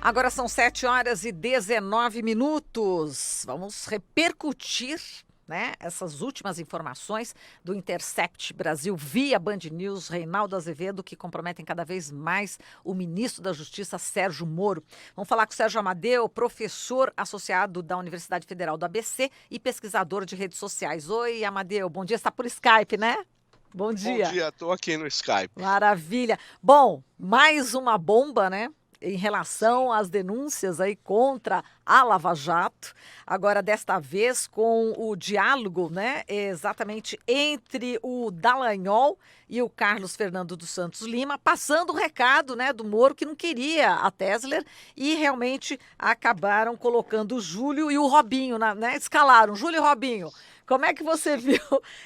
Agora são 7h19. Vamos repercutir, né, essas últimas informações do Intercept Brasil via Band News, Reinaldo Azevedo, que comprometem cada vez mais o ministro da Justiça, Sérgio Moro. Vamos falar com o Sérgio Amadeu, professor associado da Universidade Federal do ABC e pesquisador de redes sociais. Oi, Amadeu, bom dia. Você está por Skype, né? Bom Bom dia. dia, estou aqui no Skype. Maravilha. Bom, mais uma bomba, né? Em Sim. relação às denúncias aí contra a Lava Jato, agora desta vez com o diálogo, né, exatamente entre o Dallagnol e o Carlos Fernando dos Santos Lima, passando o recado, né, do Moro que não queria a Tesler e realmente acabaram colocando o Júlio e o Robinho, né, escalaram Júlio e Robinho. Como é que você viu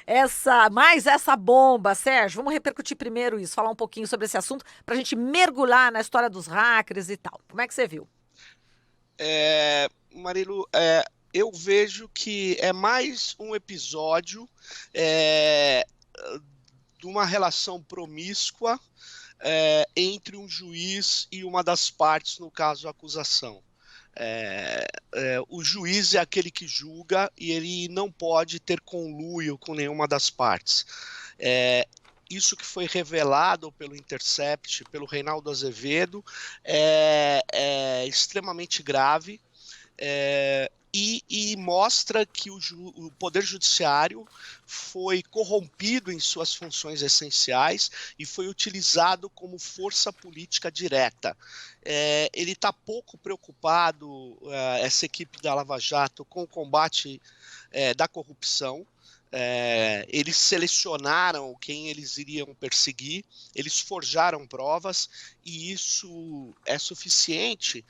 essa bomba, Sérgio? Vamos repercutir primeiro isso, falar um pouquinho sobre esse assunto para a gente mergulhar na história dos hackers e tal. Como é que você viu? Marilu, eu vejo que é mais um episódio é, de uma relação promíscua entre um juiz e uma das partes, no caso, a acusação. O juiz é aquele que julga e ele não pode ter conluio com nenhuma das partes. É, Isso que foi revelado pelo Intercept, pelo Reinaldo Azevedo, é extremamente grave. E mostra que o Poder Judiciário foi corrompido em suas funções essenciais e foi utilizado como força política direta. Ele está pouco preocupado, essa equipe da Lava Jato, com o combate da corrupção. Eles selecionaram quem eles iriam perseguir, eles forjaram provas e isso é suficiente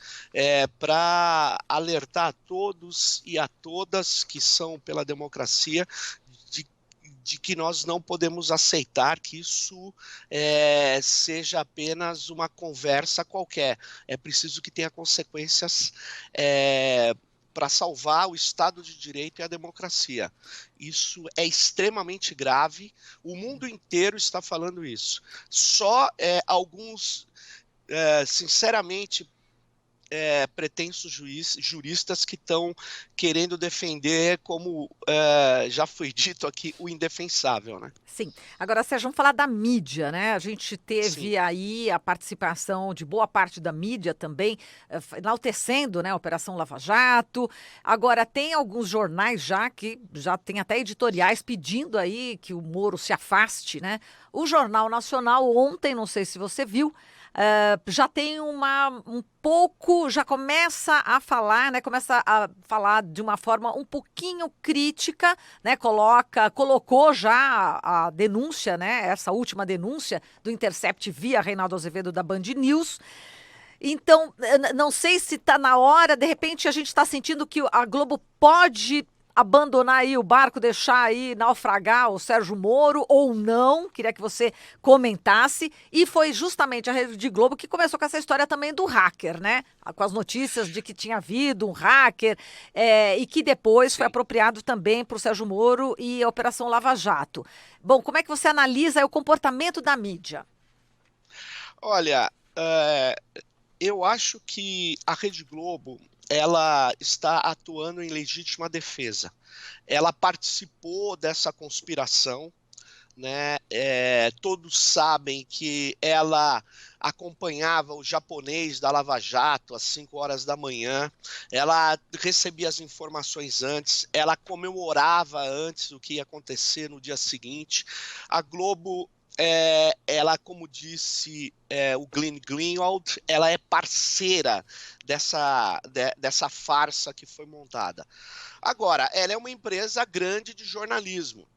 para alertar a todos e a todas que são pela democracia de que nós não podemos aceitar que isso seja apenas uma conversa qualquer. É preciso que tenha consequências para salvar o Estado de Direito e a democracia. Isso é extremamente grave, o mundo inteiro está falando isso. Só alguns, sinceramente, pretensos juristas que estão querendo defender, como já foi dito aqui, o indefensável, né? Sim. Agora, Sérgio, vamos falar da mídia, né? A gente Sim, teve aí a participação de boa parte da mídia também, enaltecendo, né, a Operação Lava Jato. Agora, tem alguns jornais já que já tem até editoriais pedindo aí que o Moro se afaste, né? O Jornal Nacional ontem, não sei se você viu, já tem um pouco, já começa a falar, né? Começa a falar de uma forma um pouquinho crítica, né? Colocou já a denúncia, né? Essa última denúncia do Intercept via Reinaldo Azevedo da Band News. Então, não sei se está na hora, de repente a gente está sentindo que a Globo pode abandonar aí o barco, deixar aí naufragar o Sérgio Moro ou não, queria que você comentasse, e foi justamente a Rede Globo que começou com essa história também do hacker, né, com as notícias de que tinha havido um hacker, e que depois foi sim. apropriado também para o Sérgio Moro e a Operação Lava Jato. Bom, como é que você analisa aí o comportamento da mídia? Olha, eu acho que a Rede Globo ela está atuando em legítima defesa. Ela participou dessa conspiração, né? Todos sabem que ela acompanhava o japonês da Lava Jato às 5 horas da manhã, ela recebia as informações antes, ela comemorava antes o que ia acontecer no dia seguinte. A Globo, ela, como disse o Glenn Greenwald, ela é parceira dessa farsa que foi montada. Agora, ela é uma empresa grande de jornalismo.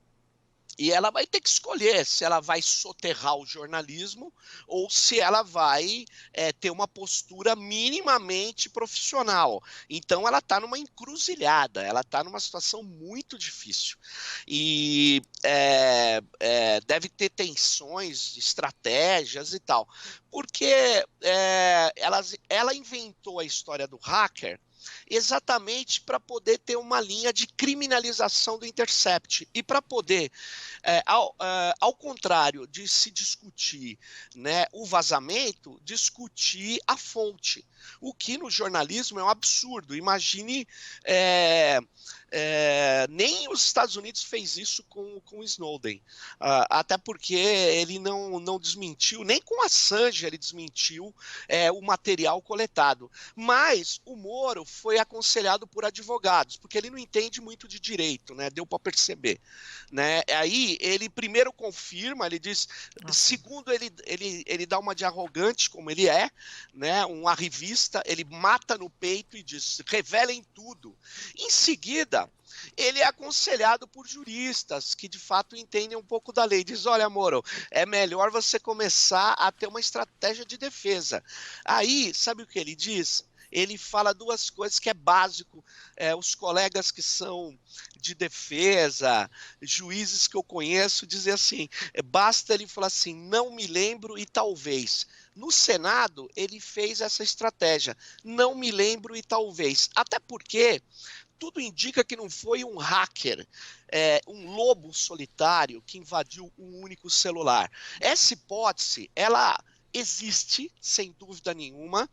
E ela vai ter que escolher se ela vai soterrar o jornalismo ou se ela vai ter uma postura minimamente profissional. Então, ela está numa encruzilhada, ela está numa situação muito difícil. E deve ter tensões, estratégias e tal. Porque ela inventou a história do hacker exatamente para poder ter uma linha de criminalização do Intercept e para poder, ao contrário de se discutir, né, o vazamento, discutir a fonte, o que no jornalismo é um absurdo. Imagine, nem os Estados Unidos fez isso com o Snowden, até porque ele não desmentiu, nem com Assange ele desmentiu o material coletado. Mas o Moro foi aconselhado por advogados, porque ele não entende muito de direito, né? Deu para perceber, né? Aí ele primeiro confirma, ele diz, segundo ele dá uma de arrogante, como ele é, né? Um arrivista, ele mata no peito e diz, revelem tudo. Em seguida, ele é aconselhado por juristas que de fato entendem um pouco da lei. Diz, olha, Moro, é melhor você começar a ter uma estratégia de defesa. Aí, sabe o que ele diz? Ele fala duas coisas que é básico. Os colegas que são de defesa, juízes que eu conheço, dizem assim, basta ele falar assim, não me lembro e talvez. No Senado, ele fez essa estratégia, não me lembro e talvez. Até porque tudo indica que não foi um hacker, um lobo solitário que invadiu um único celular. Essa hipótese, ela existe, sem dúvida nenhuma,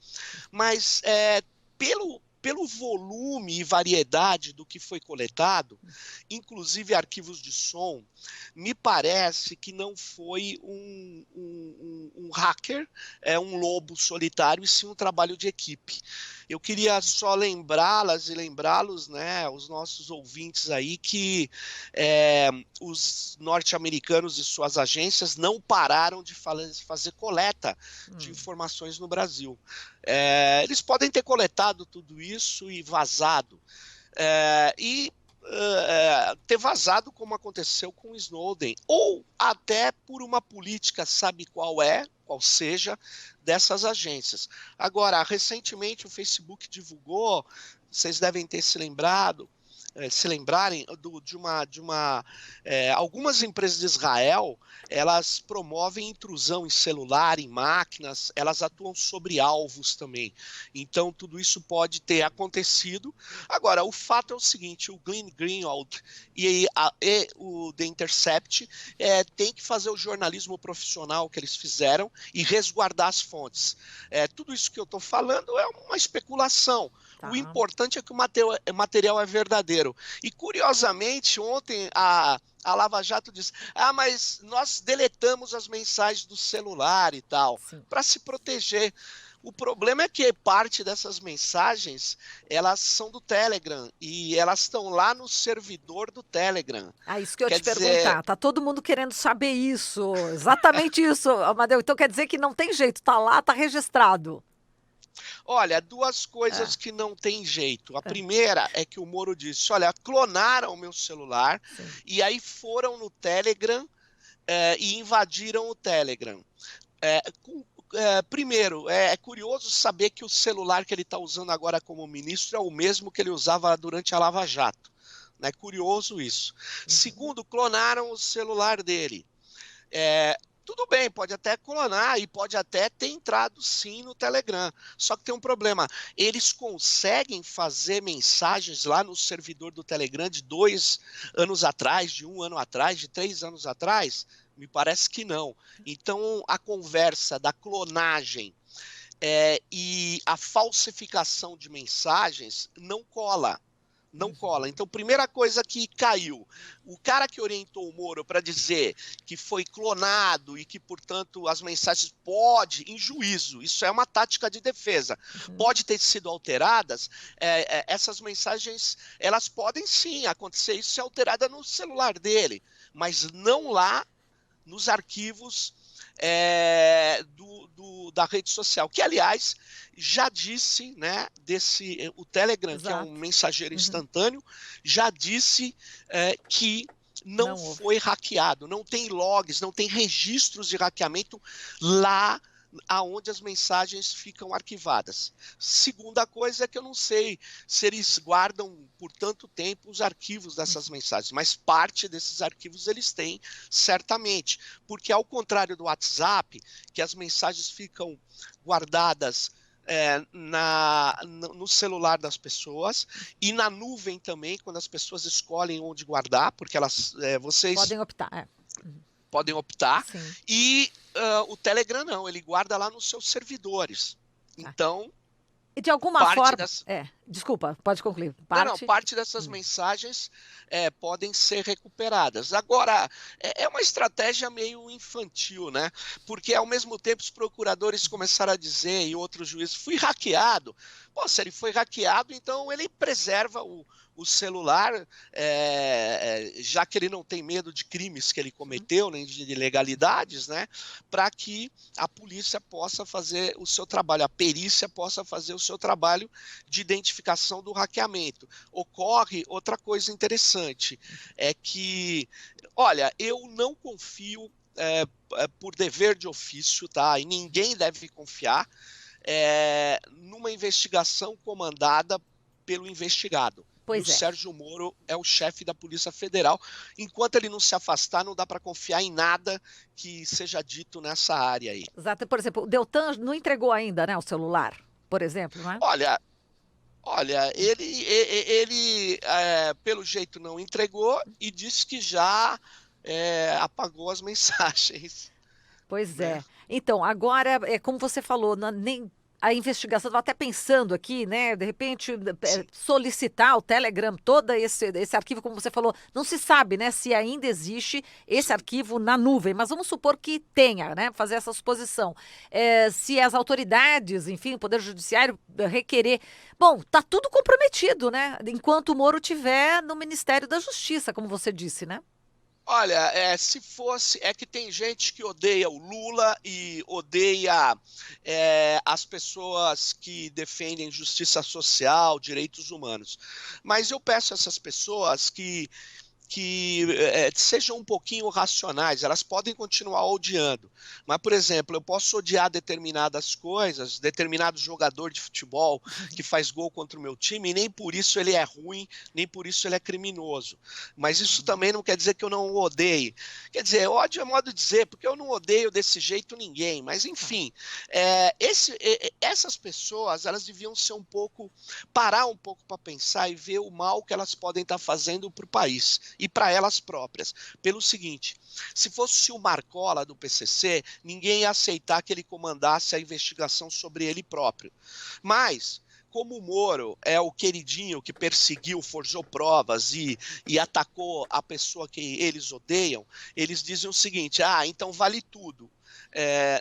mas pelo volume e variedade do que foi coletado, inclusive arquivos de som, me parece que não foi um hacker, um lobo solitário, e sim um trabalho de equipe. Eu queria só lembrá-las e lembrá-los, né, os nossos ouvintes aí, que os norte-americanos e suas agências não pararam de fazer coleta de informações no Brasil. Eles podem ter coletado tudo isso e vazado. Ter vazado como aconteceu com o Snowden, ou até por uma política, sabe qual seja, dessas agências. Agora, recentemente o Facebook divulgou, vocês devem ter se lembrarem algumas empresas de Israel, elas promovem intrusão em celular, em máquinas, elas atuam sobre alvos também. Então, tudo isso pode ter acontecido. Agora, o fato é o seguinte, o Glenn Greenwald e o The Intercept tem que fazer o jornalismo profissional que eles fizeram e resguardar as fontes. Tudo isso que eu estou falando é uma especulação. Tá. O importante é que o material é verdadeiro. E, curiosamente, ontem a Lava Jato disse, mas nós deletamos as mensagens do celular e tal, para se proteger. O problema é que parte dessas mensagens, elas são do Telegram, e elas estão lá no servidor do Telegram. Isso que eu ia te perguntar, tá todo mundo querendo saber isso, exatamente isso, Amadeu. Então quer dizer que não tem jeito, tá lá, tá registrado. Olha, duas coisas que não tem jeito. A primeira é que o Moro disse, olha, clonaram o meu celular e aí foram no Telegram e invadiram o Telegram. Primeiro, é curioso saber que o celular que ele está usando agora como ministro é o mesmo que ele usava durante a Lava Jato. É curioso isso. Segundo, clonaram o celular dele. Tudo bem, pode até clonar e pode até ter entrado sim no Telegram. Só que tem um problema. Eles conseguem fazer mensagens lá no servidor do Telegram de 2 anos atrás, de 1 ano atrás, de 3 anos atrás? Me parece que não. Então, a conversa da clonagem e a falsificação de mensagens não cola. Não cola. Então, primeira coisa que caiu, o cara que orientou o Moro para dizer que foi clonado e que, portanto, as mensagens em juízo, isso é uma tática de defesa, pode ter sido alteradas, essas mensagens, elas podem sim acontecer, isso é alterada no celular dele, mas não lá nos arquivos da rede social, que, aliás, já disse, né, o Telegram, que é um mensageiro instantâneo, já disse que não foi hackeado, não tem logs, não tem registros de hackeamento lá aonde as mensagens ficam arquivadas. Segunda coisa é que eu não sei se eles guardam por tanto tempo os arquivos dessas mensagens, mas parte desses arquivos eles têm, certamente, porque ao contrário do WhatsApp, que as mensagens ficam guardadas no celular das pessoas e na nuvem também, quando as pessoas escolhem onde guardar, porque vocês Podem optar. podem optar, Sim. e o Telegram não, ele guarda lá nos seus servidores. Tá. Então, E de alguma parte forma. das, Desculpa, pode concluir. não, Parte. parte dessas mensagens podem ser recuperadas. Agora, é uma estratégia meio infantil, né? Porque ao mesmo tempo os procuradores começaram a dizer, e outros juízes, fui hackeado. Pô, se ele foi hackeado, então ele preserva o celular, já que ele não tem medo de crimes que ele cometeu, nem de ilegalidades, né? Para que a polícia possa fazer o seu trabalho, a perícia possa fazer o seu trabalho de identificação do hackeamento. Ocorre outra coisa interessante, é que, olha, eu não confio por dever de ofício, tá? E ninguém deve confiar numa investigação comandada pelo investigado. E o Pois é. Sérgio Moro é o chefe da Polícia Federal. Enquanto ele não se afastar, não dá para confiar em nada que seja dito nessa área aí. Exato. Por exemplo, o Deltan não entregou ainda, né, o celular, por exemplo, não é? Olha, ele pelo jeito não entregou e disse que já apagou as mensagens. Pois Né? é. Então, agora, como você falou, nem a investigação, estava até pensando aqui, né? De repente, Sim. solicitar o Telegram, todo esse arquivo, como você falou, não se sabe, né, se ainda existe esse Sim. arquivo na nuvem, mas vamos supor que tenha, né? Fazer essa suposição. Se as autoridades, enfim, o Poder Judiciário requerer. Bom, tá tudo comprometido, né? Enquanto o Moro estiver no Ministério da Justiça, como você disse, né? Olha, se fosse, é que tem gente que odeia o Lula e odeia as pessoas que defendem justiça social, direitos humanos. Mas eu peço a essas pessoas que sejam um pouquinho racionais, elas podem continuar odiando. Mas, por exemplo, eu posso odiar determinadas coisas, determinado jogador de futebol que faz gol contra o meu time, e nem por isso ele é ruim, nem por isso ele é criminoso. Mas isso também não quer dizer que eu não o odeie. Quer dizer, ódio é modo de dizer, porque eu não odeio desse jeito ninguém. Mas, enfim, essas pessoas, elas deviam ser parar um pouco para pensar e ver o mal que elas podem estar fazendo para o país e para elas próprias. Pelo seguinte, se fosse o Marcola do PCC, ninguém ia aceitar que ele comandasse a investigação sobre ele próprio. Mas como o Moro é o queridinho que perseguiu, forjou provas e atacou a pessoa que eles odeiam, eles dizem o seguinte, então vale tudo.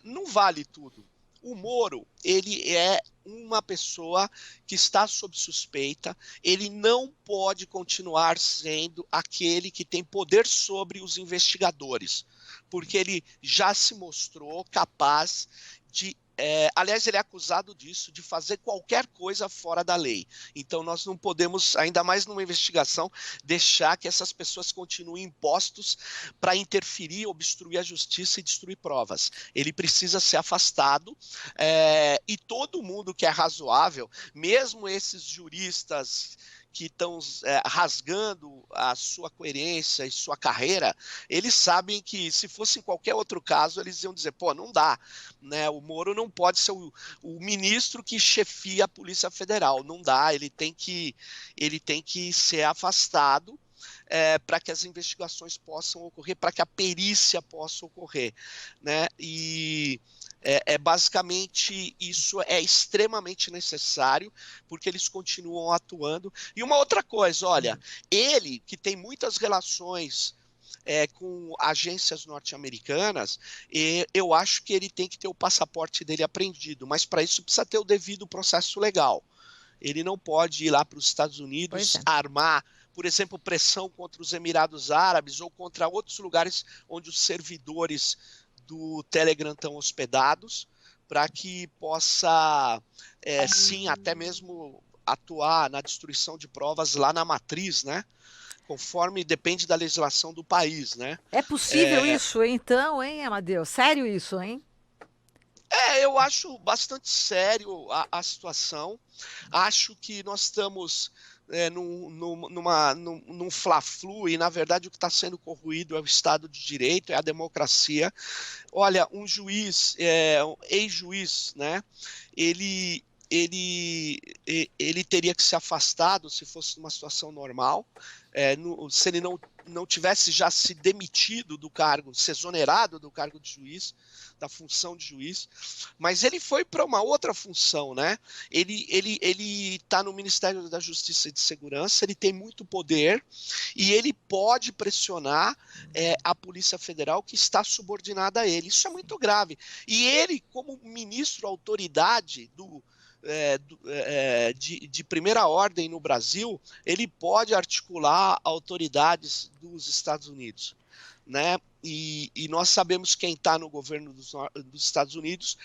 Não vale tudo. O Moro, ele é uma pessoa que está sob suspeita, ele não pode continuar sendo aquele que tem poder sobre os investigadores, porque ele já se mostrou capaz de aliás, ele é acusado disso, de fazer qualquer coisa fora da lei. Então, nós não podemos, ainda mais numa investigação, deixar que essas pessoas continuem em postos para interferir, obstruir a justiça e destruir provas. Ele precisa ser afastado e todo mundo que é razoável, mesmo esses juristas que estão rasgando a sua coerência e sua carreira, eles sabem que se fosse em qualquer outro caso, eles iam dizer, não dá, né? O Moro não pode ser o ministro que chefia a Polícia Federal, não dá, ele tem que ser afastado para que as investigações possam ocorrer, para que a perícia possa ocorrer, né? E basicamente isso é extremamente necessário, porque eles continuam atuando. E uma outra coisa, olha, ele que tem muitas relações com agências norte-americanas, eu acho que ele tem que ter o passaporte dele apreendido, mas para isso precisa ter o devido processo legal. Ele não pode ir lá para os Estados Unidos armar, por exemplo, pressão contra os Emirados Árabes ou contra outros lugares onde os servidores do Telegram estão hospedados, para que possa, sim, até mesmo atuar na destruição de provas lá na matriz, né? Conforme depende da legislação do país, né? É possível isso, então, hein, Amadeu? Sério isso, hein? Eu acho bastante sério a situação. Acho que nós estamos num fla-flu e, na verdade, o que está sendo corroído é o Estado de Direito, é a democracia. Olha, um juiz, um ex-juiz, né? Ele ele teria que ser afastado se fosse numa situação normal, se ele não tivesse já se demitido do cargo, se exonerado do cargo de juiz, da função de juiz, mas ele foi para uma outra função, né? Ele está no Ministério da Justiça e de Segurança, ele tem muito poder e ele pode pressionar a Polícia Federal que está subordinada a ele. Isso é muito grave. E ele, como ministro autoridade de primeira ordem no Brasil, ele pode articular autoridades dos Estados Unidos, né? E nós sabemos quem está no governo dos Estados Unidos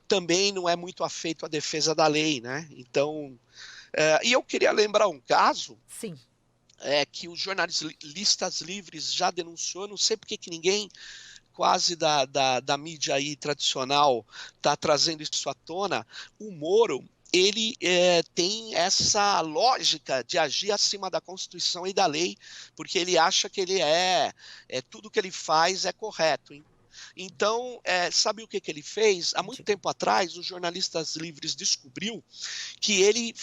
também não é muito afeito à defesa da lei, né? Então, e eu queria lembrar um caso. Sim. Que os jornalistas livres já denunciou, não sei porque que ninguém quase da mídia aí tradicional está trazendo isso à tona. O Moro, ele tem essa lógica de agir acima da Constituição e da lei, porque ele acha que ele tudo que ele faz é correto, hein? Então, sabe o que ele fez? Há muito tempo atrás, os jornalistas livres descobriu que ele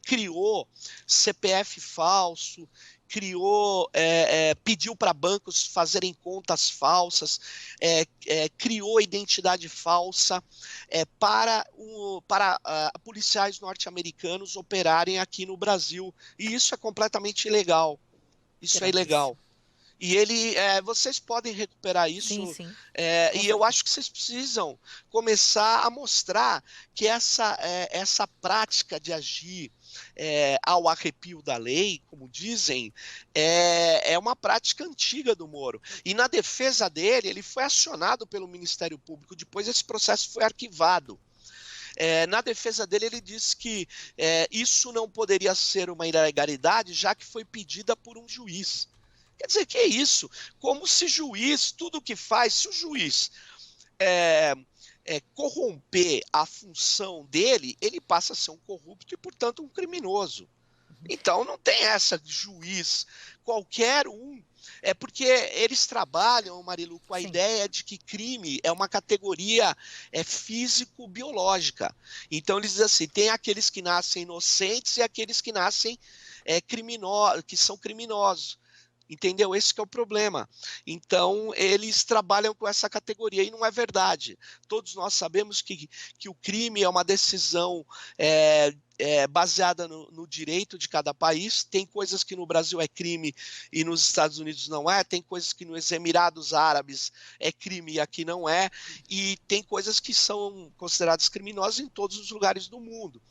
criou CPF falso, pediu para bancos fazerem contas falsas, criou identidade falsa para policiais norte-americanos operarem aqui no Brasil. E isso é completamente ilegal. Isso é ilegal. E vocês podem recuperar isso. Sim, sim. E eu acho que vocês precisam começar a mostrar que essa prática de agir ao arrepio da lei, como dizem, é uma prática antiga do Moro. E na defesa dele, ele foi acionado pelo Ministério Público, depois esse processo foi arquivado. Na defesa dele, ele disse que isso não poderia ser uma ilegalidade, já que foi pedida por um juiz. Quer dizer, que é isso? Como se juiz, tudo que faz, se o juiz corromper a função dele, ele passa a ser um corrupto e, portanto, um criminoso. Então, não tem essa de juiz, qualquer um. É porque eles trabalham, Marilu, com a ideia de que crime é uma categoria físico-biológica. Então, eles dizem assim, tem aqueles que nascem inocentes e aqueles que nascem que são criminosos. Entendeu? Esse que é o problema. Então, eles trabalham com essa categoria e não é verdade. Todos nós sabemos que o crime é uma decisão baseada no direito de cada país. Tem coisas que no Brasil é crime e nos Estados Unidos não é. Tem coisas que nos Emirados Árabes é crime e aqui não é. E tem coisas que são consideradas criminosas em todos os lugares do mundo.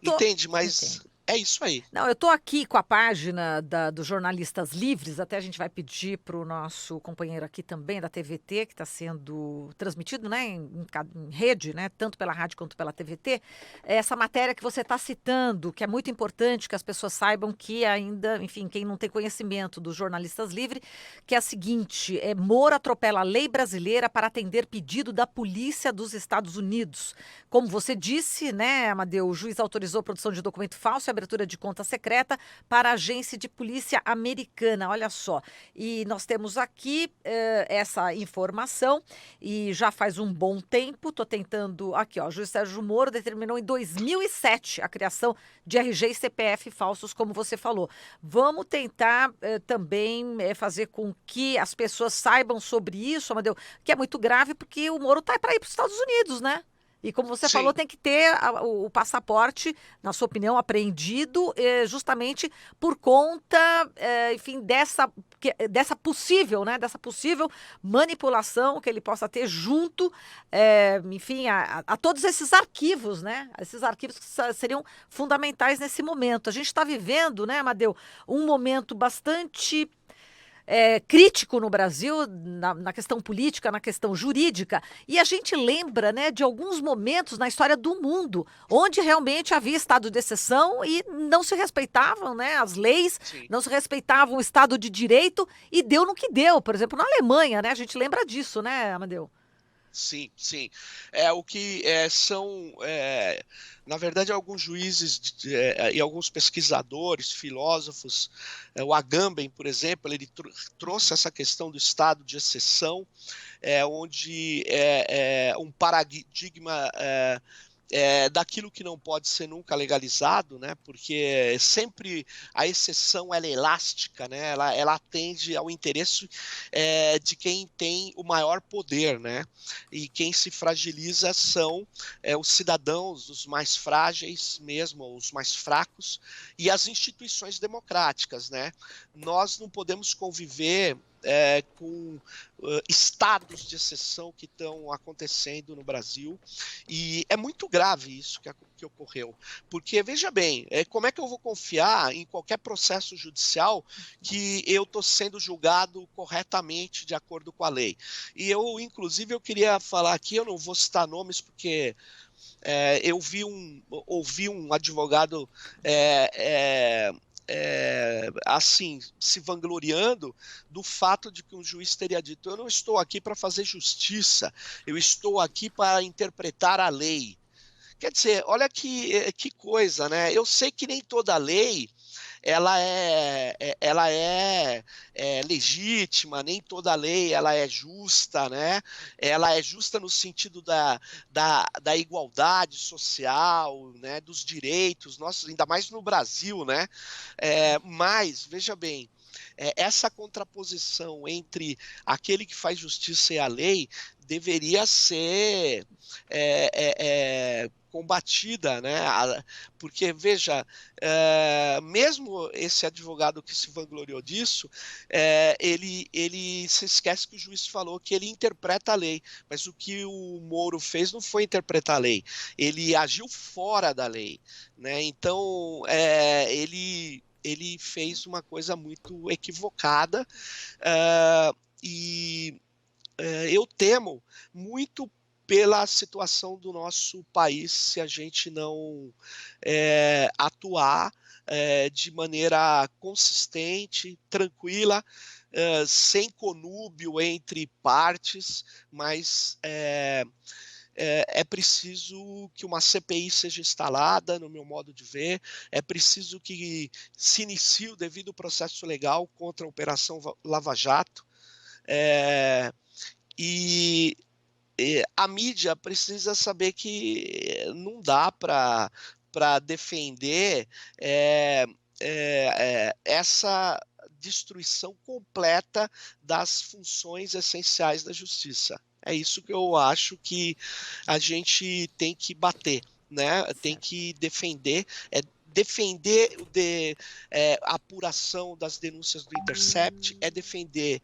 Entende? Mas... é isso aí. Não, eu estou aqui com a página dos Jornalistas Livres, até a gente vai pedir para o nosso companheiro aqui também, da TVT, que está sendo transmitido, né, em rede, né, tanto pela rádio quanto pela TVT, essa matéria que você está citando, que é muito importante que as pessoas saibam que ainda, enfim, quem não tem conhecimento dos Jornalistas Livres, que é a seguinte, Moro atropela a lei brasileira para atender pedido da polícia dos Estados Unidos. Como você disse, né, Amadeu, o juiz autorizou a produção de documento falso e abertura de conta secreta para a agência de polícia americana, olha só. E nós temos aqui essa informação e já faz um bom tempo, estou tentando, aqui ó, o juiz Sérgio Moro determinou em 2007 a criação de RG e CPF falsos, como você falou. Vamos tentar também fazer com que as pessoas saibam sobre isso, Amadeu, que é muito grave porque o Moro está para ir para os Estados Unidos, né? E como você falou, tem que ter o passaporte, na sua opinião, apreendido justamente por conta, enfim, dessa possível, né, dessa possível manipulação que ele possa ter junto, enfim, a todos esses arquivos, né? Esses arquivos que seriam fundamentais nesse momento. A gente está vivendo, né, Amadeu, um momento bastante crítico no Brasil, na questão política, na questão jurídica, e a gente lembra, né, de alguns momentos na história do mundo, onde realmente havia estado de exceção e não se respeitavam, né, as leis, não se respeitavam o Estado de Direito, e deu no que deu. Por exemplo, na Alemanha, né, a gente lembra disso, né, Amadeu? Sim, sim. O que são, na verdade, alguns juízes e alguns pesquisadores, filósofos, o Agamben, por exemplo, ele trouxe essa questão do estado de exceção, onde um paradigma daquilo que não pode ser nunca legalizado, né? Porque sempre a exceção ela é elástica, né? Ela atende ao interesse de quem tem o maior poder, né? E quem se fragiliza são os cidadãos, os mais frágeis mesmo, os mais fracos, e as instituições democráticas, né? Nós não podemos conviver com estados de exceção que estão acontecendo no Brasil, e é muito grave isso que ocorreu, porque veja bem, como é que eu vou confiar em qualquer processo judicial que eu estou sendo julgado corretamente de acordo com a lei? E eu, inclusive, eu queria falar aqui, eu não vou citar nomes porque eu ouvi um advogado assim, se vangloriando do fato de que um juiz teria dito: eu não estou aqui para fazer justiça, eu estou aqui para interpretar a lei. Quer dizer, olha que coisa, né? Eu sei que nem toda lei ela é legítima, nem toda lei ela é justa, né? Ela é justa no sentido da igualdade social, né? Dos direitos, nossos, ainda mais no Brasil, né? Mas, veja bem, essa contraposição entre aquele que faz justiça e a lei deveria ser combatida, né? Porque, veja, mesmo esse advogado que se vangloriou disso, ele se esquece que o juiz falou que ele interpreta a lei, mas o que o Moro fez não foi interpretar a lei, ele agiu fora da lei, né? Então, ele fez uma coisa muito equivocada, e eu temo muito pela situação do nosso país se a gente não atuar de maneira consistente, tranquila, sem conúbio entre partes, mas é preciso que uma CPI seja instalada, no meu modo de ver, é preciso que se inicie o devido processo legal contra a Operação Lava Jato, e a mídia precisa saber que não dá para defender essa destruição completa das funções essenciais da justiça. É isso que eu acho que a gente tem que bater, né? Tem que defender. Defender a apuração das denúncias do Intercept, defender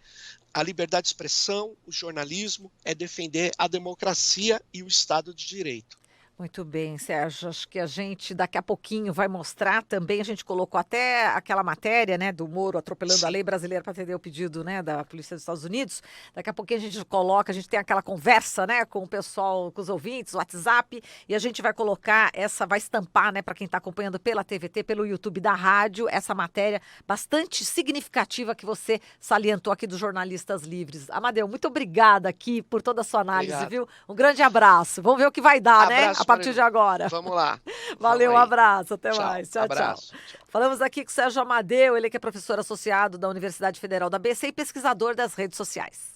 a liberdade de expressão, o jornalismo, defender a democracia e o Estado de Direito. Muito bem, Sérgio. Acho que a gente daqui a pouquinho vai mostrar também. A gente colocou até aquela matéria, né, do Moro atropelando a Sim. lei brasileira para atender o pedido, né, da Polícia dos Estados Unidos. Daqui a pouquinho a gente coloca, a gente tem aquela conversa, né, com o pessoal, com os ouvintes, o WhatsApp, e a gente vai colocar vai estampar, né, para quem está acompanhando pela TVT, pelo YouTube da rádio, essa matéria bastante significativa que você salientou aqui dos jornalistas livres. Amadeu, muito obrigada aqui por toda a sua análise, Obrigado. viu? Um grande abraço. Vamos ver o que vai dar, né? Abraço, A partir de Marilu. agora. Vamos lá. Valeu, um Vamos aí. abraço, até Tchau. mais. Tchau, tchau. Abraço. Tchau. Falamos aqui com o Sérgio Amadeu, ele que é professor associado da Universidade Federal da ABC e pesquisador das redes sociais.